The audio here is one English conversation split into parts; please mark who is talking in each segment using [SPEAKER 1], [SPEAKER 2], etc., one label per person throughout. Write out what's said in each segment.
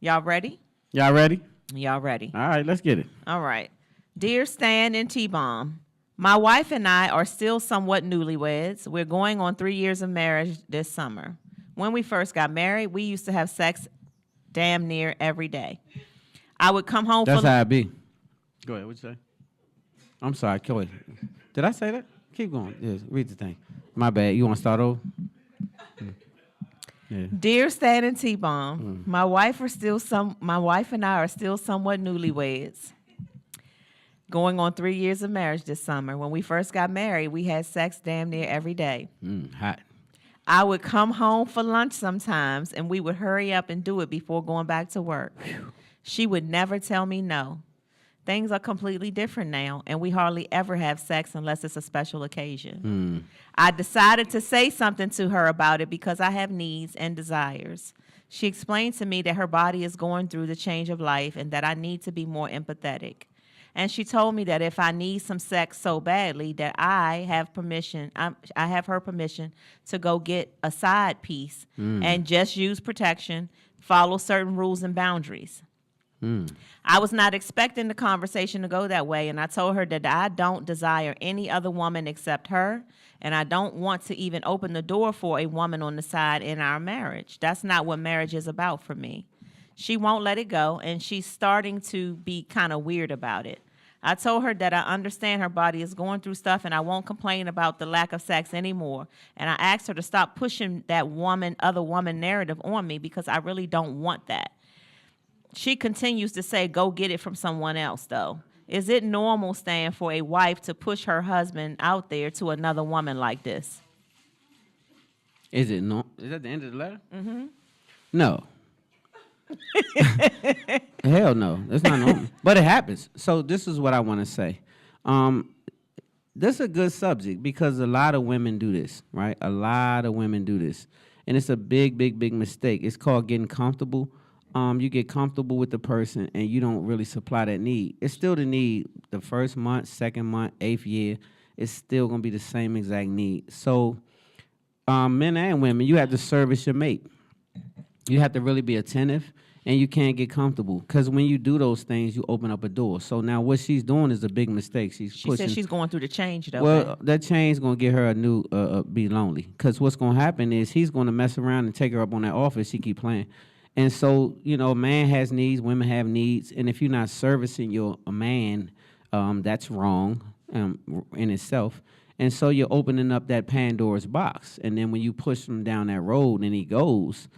[SPEAKER 1] Y'all ready?
[SPEAKER 2] Y'all ready?
[SPEAKER 1] Y'all ready.
[SPEAKER 2] All right, let's get it.
[SPEAKER 1] All right. Dear Stan and T-Bomb, my wife and I are still somewhat newlyweds. We're going on 3 years of marriage this summer. When we first got married, we used to have sex damn near every day. I would come home
[SPEAKER 2] That's how it be. Go ahead, what you say? I'm sorry, go ahead. Did I say that? Keep going. Yes, read the thing. My bad. You want to start over? Yeah.
[SPEAKER 1] Dear Stan and T-Bomb, my wife and I are still somewhat newlyweds. Going on 3 years of marriage this summer. When we first got married, we had sex damn near every day.
[SPEAKER 2] Hot.
[SPEAKER 1] I would come home for lunch sometimes, and we would hurry up and do it before going back to work. She would never tell me no. Things are completely different now, and we hardly ever have sex unless it's a special occasion. I decided to say something to her about it because I have needs and desires. She explained to me that her body is going through the change of life and that I need to be more empathetic. And she told me that if I need some sex so badly that I have her permission to go get a side piece and just use protection, follow certain rules and boundaries. I was not expecting the conversation to go that way, and I told her that I don't desire any other woman except her, and I don't want to even open the door for a woman on the side in our marriage. That's not what marriage is about for me. She won't let it go, and she's starting to be kind of weird about it. I told her that I understand her body is going through stuff, and I won't complain about the lack of sex anymore. And I asked her to stop pushing that other woman narrative on me because I really don't want that. She continues to say, go get it from someone else, though. Is it normal, Stan, for a wife to push her husband out there to another woman like this?
[SPEAKER 2] Is it no? Is that the end of the letter? No. Hell no. That's not normal. But it happens. So this is what I want to say. This is a good subject because a lot of women do this, right? A lot of women do this. And it's a big, big, big mistake. It's called getting comfortable. You get comfortable with the person and you don't really supply that need. It's still the need the first month, second month, 8th year. It's still going to be the same exact need. So men and women, you have to service your mate. You have to really be attentive and you can't get comfortable because when you do those things, you open up a door. So now what she's doing is a big mistake. She
[SPEAKER 1] said she's going through the change, though.
[SPEAKER 2] Well,
[SPEAKER 1] man.
[SPEAKER 2] That change is going to get her a new, be lonely. Because what's going to happen is he's going to mess around and take her up on that offer if she keep playing. And so, you know, man has needs, women have needs, and if you're not servicing your man, that's wrong in itself. And so you're opening up that Pandora's box. And then when you push him down that road and he goes,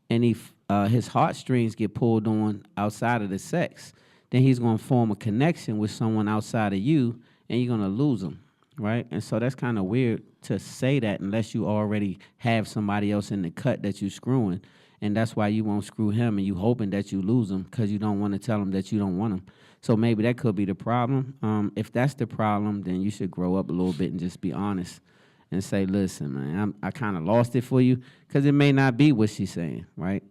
[SPEAKER 2] and his heartstrings get pulled on outside of the sex, then he's going to form a connection with someone outside of you, and you're going to lose him, right? And so that's kind of weird to say that unless you already have somebody else in the cut that you're screwing. And that's why you won't screw him, and you hoping that you lose him because you don't want to tell him that you don't want him. So maybe that could be the problem. If that's the problem, then you should grow up a little bit and just be honest and say, listen, man, I kind of lost it for you because it may not be what she's saying, right?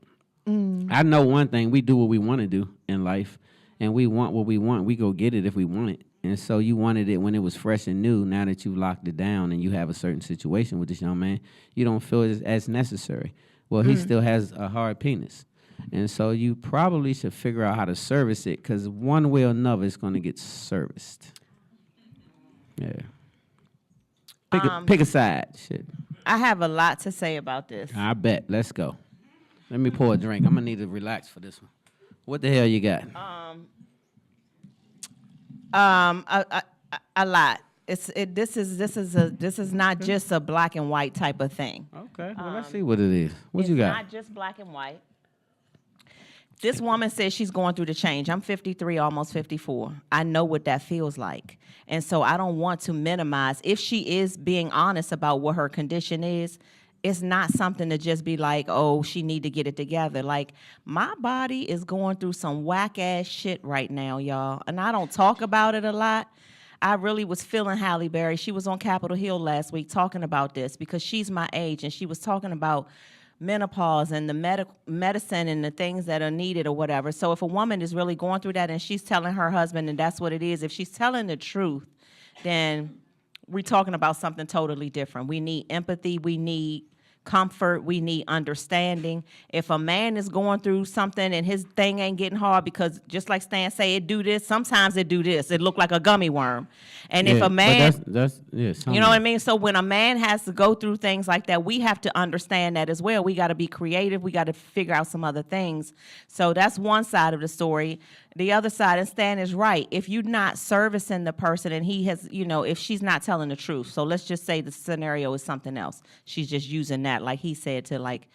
[SPEAKER 2] I know one thing. We do what we want to do in life, and we want what we want. We go get it if we want it. And so you wanted it when it was fresh and new. Now that you've locked it down and you have a certain situation with this young man, you don't feel it as necessary. Well, he still has a hard penis. And so you probably should figure out how to service it because one way or another it's going to get serviced. Yeah. Pick a side. Shit.
[SPEAKER 1] I have a lot to say about this.
[SPEAKER 2] I bet. Let's go. Let me pour a drink. I'm going to need to relax for this one. What the hell you got?
[SPEAKER 1] A lot. This is not just a black and white type of thing.
[SPEAKER 2] Okay, well, let's see what it is. What you got?
[SPEAKER 1] It's not just black and white. This woman says she's going through the change. I'm 53, almost 54. I know what that feels like. And so I don't want to minimize. If she is being honest about what her condition is, it's not something to just be like, oh, she need to get it together. Like, my body is going through some whack-ass shit right now, y'all. And I don't talk about it a lot. I really was feeling Halle Berry. She was on Capitol Hill last week talking about this because she's my age, and she was talking about menopause and the medicine and the things that are needed or whatever. So if a woman is really going through that and she's telling her husband and that's what it is, if she's telling the truth, then we're talking about something totally different. We need empathy. We need comfort. We need understanding. If a man is going through something and his thing ain't getting hard, because just like Stan say, it do this. Sometimes it do this. It look like a gummy worm. And if a man,
[SPEAKER 2] but that's
[SPEAKER 1] you know what I mean? So when a man has to go through things like that, we have to understand that as well. We got to be creative. We got to figure out some other things. So that's one side of the story. The other side, and Stan is right. If you're not servicing the person and he has, if she's not telling the truth. So let's just say the scenario is something else. She's just using that, like he said, to like,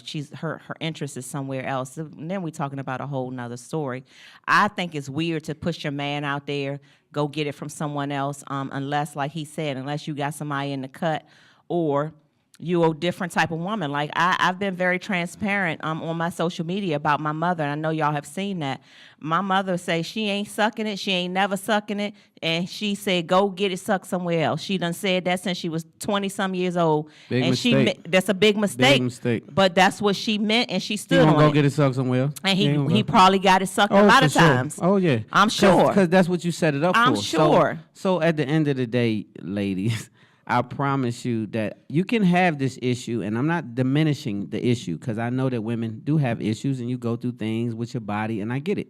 [SPEAKER 1] she's her interest is somewhere else. And then we're talking about a whole nother story. I think it's weird to push your man out there, go get it from someone else, unless, like he said, unless you got somebody in the cut, or you a different type of woman. Like I've been very transparent on my social media about my mother, and I know y'all have seen that. My mother say she ain't sucking it, she ain't never sucking it, and she said go get it sucked somewhere else. She done said that since she was 20-some years old.
[SPEAKER 2] Big
[SPEAKER 1] and
[SPEAKER 2] mistake.
[SPEAKER 1] that's a big mistake.
[SPEAKER 2] Big mistake.
[SPEAKER 1] But that's what she meant, and she
[SPEAKER 2] You
[SPEAKER 1] stood
[SPEAKER 2] gonna
[SPEAKER 1] on
[SPEAKER 2] go
[SPEAKER 1] it.
[SPEAKER 2] get it sucked somewhere else?
[SPEAKER 1] And
[SPEAKER 2] You ain't
[SPEAKER 1] he
[SPEAKER 2] gonna-
[SPEAKER 1] probably got it sucked a lot of
[SPEAKER 2] for sure.
[SPEAKER 1] times.
[SPEAKER 2] Oh yeah,
[SPEAKER 1] I'm sure.
[SPEAKER 2] because that's what you set it up
[SPEAKER 1] I'm
[SPEAKER 2] for.
[SPEAKER 1] sure.
[SPEAKER 2] So at the end of the day, ladies, I promise you that you can have this issue, and I'm not diminishing the issue because I know that women do have issues and you go through things with your body, and I get it.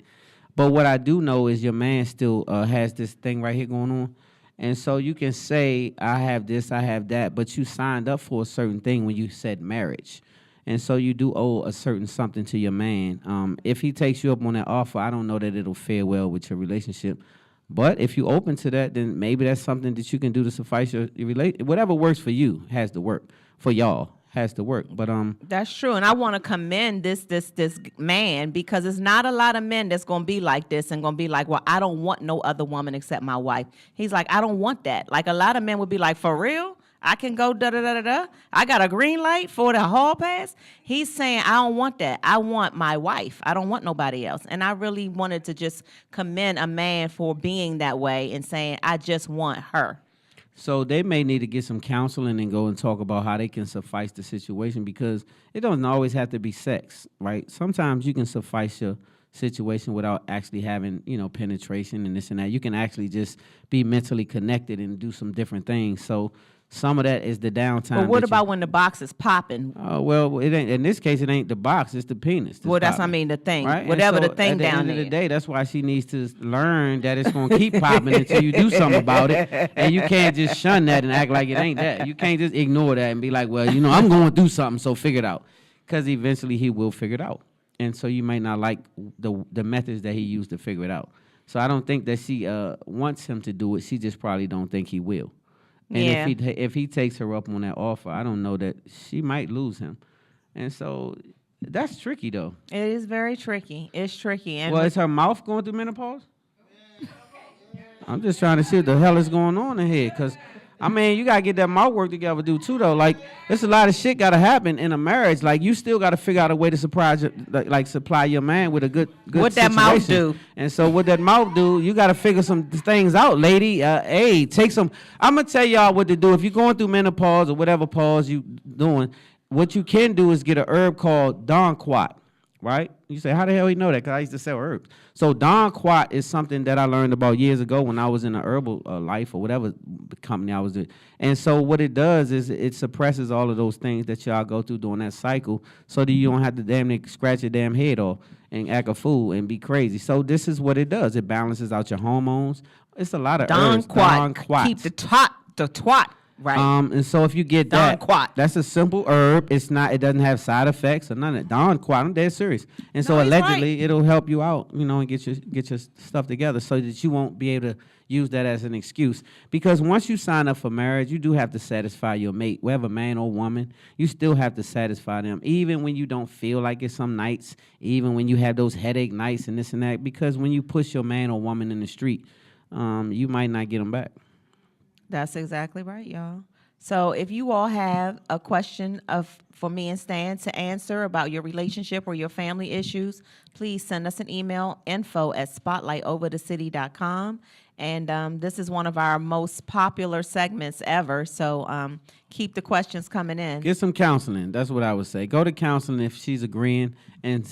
[SPEAKER 2] But what I do know is your man still has this thing right here going on. And so you can say, I have this, I have that, but you signed up for a certain thing when you said marriage. And so you do owe a certain something to your man. If he takes you up on that offer, I don't know that it'll fare well with your relationship. But if you're open to that, then maybe that's something that you can do to suffice your relate. Whatever works for you has to work. For y'all has to work. But
[SPEAKER 1] That's true, and I want to commend this man, because it's not a lot of men that's gonna be like this and gonna be like, well, I don't want no other woman except my wife. He's like, I don't want that. Like a lot of men would be like, for real? I can go da da da da da. I got a green light for the hall pass. He's saying, I don't want that. I want my wife. I don't want nobody else. And I really wanted to just commend a man for being that way and saying, I just want her.
[SPEAKER 2] so they may need to get some counseling and go and talk about how they can suffice the situation, because it doesn't always have to be sex, right? Sometimes you can suffice your situation without actually having, penetration and this and that. You can actually just be mentally connected and do some different things. So some of that is the downtime.
[SPEAKER 1] But what about when the box is popping?
[SPEAKER 2] Well, it ain't. In this case, it ain't the box; it's the penis.
[SPEAKER 1] Well, that's, the thing.
[SPEAKER 2] Right?
[SPEAKER 1] Whatever
[SPEAKER 2] And so
[SPEAKER 1] the thing
[SPEAKER 2] at the
[SPEAKER 1] down
[SPEAKER 2] end
[SPEAKER 1] there.
[SPEAKER 2] of the day, that's why she needs to learn that it's going to keep popping until you do something about it. And you can't just shun that and act like it ain't that. You can't just ignore that and be like, well, I'm going to do something, so figure it out. Because eventually he will figure it out. And so you might not like the methods that he used to figure it out. So I don't think that she wants him to do it. She just probably don't think he will. And
[SPEAKER 1] Yeah.
[SPEAKER 2] if he takes her up on that offer, I don't know that she might lose him. And so that's tricky, though.
[SPEAKER 1] It is very tricky. It's tricky. And
[SPEAKER 2] Well, is her mouth going through menopause? I'm just trying to see what the hell is going on in here, because, you got to get that mouth work together, though. Like, there's a lot of shit got to happen in a marriage. Like, you still got to figure out a way to supply your man with a good
[SPEAKER 1] What that mouth
[SPEAKER 2] situation.
[SPEAKER 1] do?
[SPEAKER 2] And so what that mouth do, you got to figure some things out, lady. Hey, take some. I'm going to tell y'all what to do. If you're going through menopause or whatever pause you doing, what you can do is get a herb called Donquat, right? You say, how the hell you know that? Because I used to sell herbs. So Donquat is something that I learned about years ago when I was in a herbal life or whatever company I was in. And so what it does is it suppresses all of those things that y'all go through during that cycle, so that you don't have to damn near scratch your damn head off and act a fool and be crazy. So this is what it does. It balances out your hormones. It's a lot of herbs.
[SPEAKER 1] Donquat. Keep the twat right.
[SPEAKER 2] And so if you get that,
[SPEAKER 1] Donquat.
[SPEAKER 2] that's a simple herb. It doesn't have side effects or none of that. Donquat, I'm dead serious. And so
[SPEAKER 1] No, he's
[SPEAKER 2] allegedly
[SPEAKER 1] right.
[SPEAKER 2] it'll help you out, and get your stuff together, so that you won't be able to use that as an excuse. Because once you sign up for marriage, you do have to satisfy your mate, whether man or woman. You still have to satisfy them, even when you don't feel like it some nights, even when you have those headache nights and this and that. Because when you push your man or woman in the street, you might not get them back.
[SPEAKER 1] That's exactly right, y'all. So if you all have a question for me and Stan to answer about your relationship or your family issues, please send us an email, info@spotlightoverthecity.com. And this is one of our most popular segments ever, so keep the questions coming in.
[SPEAKER 2] Get some counseling. That's what I would say. Go to counseling if she's agreeing, and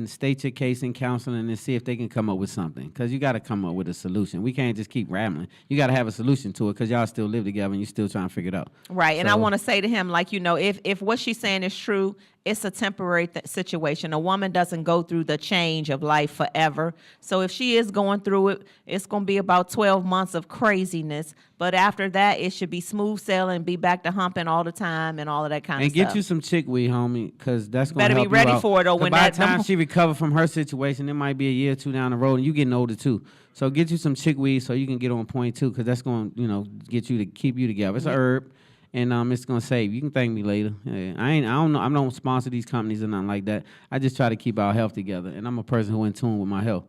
[SPEAKER 2] state your case in counseling and see if they can come up with something. Because you got to come up with a solution. We can't just keep rambling. You got to have a solution to it because y'all still live together and you're still trying to figure it out.
[SPEAKER 1] Right, and
[SPEAKER 2] So-
[SPEAKER 1] I want to say to him, like, if what she's saying is true, it's a temporary situation. A woman doesn't go through the change of life forever. So if she is going through it, it's going to be about 12 months of craziness. But after that, it should be smooth sailing, be back to humping all the time and all of that kind
[SPEAKER 2] And
[SPEAKER 1] of stuff.
[SPEAKER 2] get you some chickweed, homie, because that's going to
[SPEAKER 1] Better be
[SPEAKER 2] help
[SPEAKER 1] ready
[SPEAKER 2] you out.
[SPEAKER 1] for it, though,
[SPEAKER 2] 'Cause
[SPEAKER 1] when
[SPEAKER 2] by
[SPEAKER 1] that-
[SPEAKER 2] the time she recover from her situation, it might be a year or two down the road, and you getting older too. So get you some chickweed so you can get on point too, because that's going to get you to keep you together. It's a herb, and it's going to save. You can thank me later. Yeah, I don't sponsor these companies or nothing like that. I just try to keep our health together, and I'm a person who in tune with my health.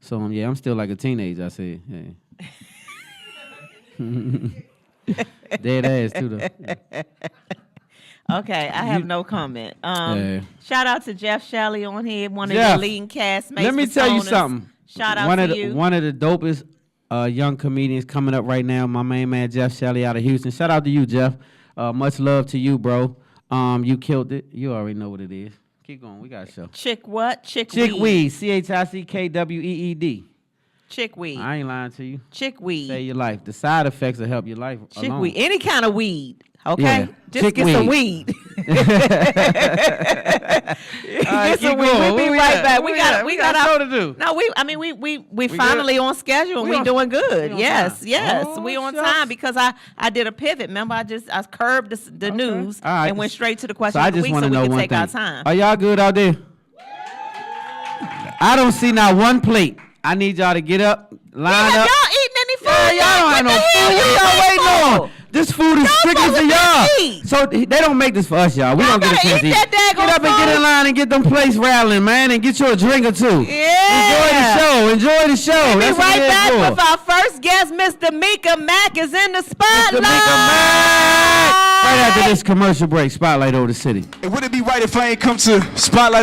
[SPEAKER 2] So yeah, I'm still like a teenager. I said, yeah. Dead ass too though.
[SPEAKER 1] Okay, I have no comment.
[SPEAKER 2] Yeah.
[SPEAKER 1] Shout out to Jeff Shelley on here, one of
[SPEAKER 2] Jeff,
[SPEAKER 1] the leading castmates.
[SPEAKER 2] Let me tell you
[SPEAKER 1] personas.
[SPEAKER 2] something.
[SPEAKER 1] Shout out to you.
[SPEAKER 2] One of the dopest young comedians coming up right now, my main man Jeff Shelley out of Houston. Shout out to you, Jeff. Much love to you, bro. You killed it. You already know what it is. Keep going. We got a show.
[SPEAKER 1] Chick what?
[SPEAKER 2] Chickweed. CHICKWEED.
[SPEAKER 1] Chickweed.
[SPEAKER 2] I ain't lying to you.
[SPEAKER 1] Chickweed.
[SPEAKER 2] Save your life. The side effects will help your life alone.
[SPEAKER 1] Chickweed. Any kind of weed. Okay?
[SPEAKER 2] Yeah.
[SPEAKER 1] Just get some weed. Get some weed. We'll be right back. We got
[SPEAKER 2] show to do.
[SPEAKER 1] No, we finally on schedule and we doing good.
[SPEAKER 2] on
[SPEAKER 1] Yes,
[SPEAKER 2] time.
[SPEAKER 1] yes.
[SPEAKER 2] Oh,
[SPEAKER 1] We on
[SPEAKER 2] shucks.
[SPEAKER 1] time because I did a pivot. Remember, I curbed the news
[SPEAKER 2] All right.
[SPEAKER 1] and went straight to the
[SPEAKER 2] So
[SPEAKER 1] question
[SPEAKER 2] I
[SPEAKER 1] of the
[SPEAKER 2] just
[SPEAKER 1] week
[SPEAKER 2] want
[SPEAKER 1] so
[SPEAKER 2] to
[SPEAKER 1] we
[SPEAKER 2] know
[SPEAKER 1] can
[SPEAKER 2] one
[SPEAKER 1] take
[SPEAKER 2] thing.
[SPEAKER 1] our time.
[SPEAKER 2] Are y'all good out there? I don't see not one plate. I need y'all to get up, line
[SPEAKER 1] Have
[SPEAKER 2] up.
[SPEAKER 1] y'all eating any food?
[SPEAKER 2] Yeah, y'all don't have no food. What y'all waiting on? This food is strictly for y'all.
[SPEAKER 1] eat.
[SPEAKER 2] So they don't make this for us, y'all. We
[SPEAKER 1] Y'all
[SPEAKER 2] don't get a
[SPEAKER 1] better
[SPEAKER 2] chance to
[SPEAKER 1] eat
[SPEAKER 2] eat.
[SPEAKER 1] that daggone
[SPEAKER 2] Get up and get
[SPEAKER 1] food.
[SPEAKER 2] in line and get them plates rattling, man, and get you a drink or two.
[SPEAKER 1] Yeah.
[SPEAKER 2] Enjoy the show.
[SPEAKER 1] We'll be
[SPEAKER 2] That's what
[SPEAKER 1] right
[SPEAKER 2] it is
[SPEAKER 1] back
[SPEAKER 2] for.
[SPEAKER 1] with our first guest, Mr. Mika Mack is in the spotlight.
[SPEAKER 2] Mr. Mika Mack. Right after this commercial break, Spotlight over the city.
[SPEAKER 3] And would it be right if I ain't come to Spotlight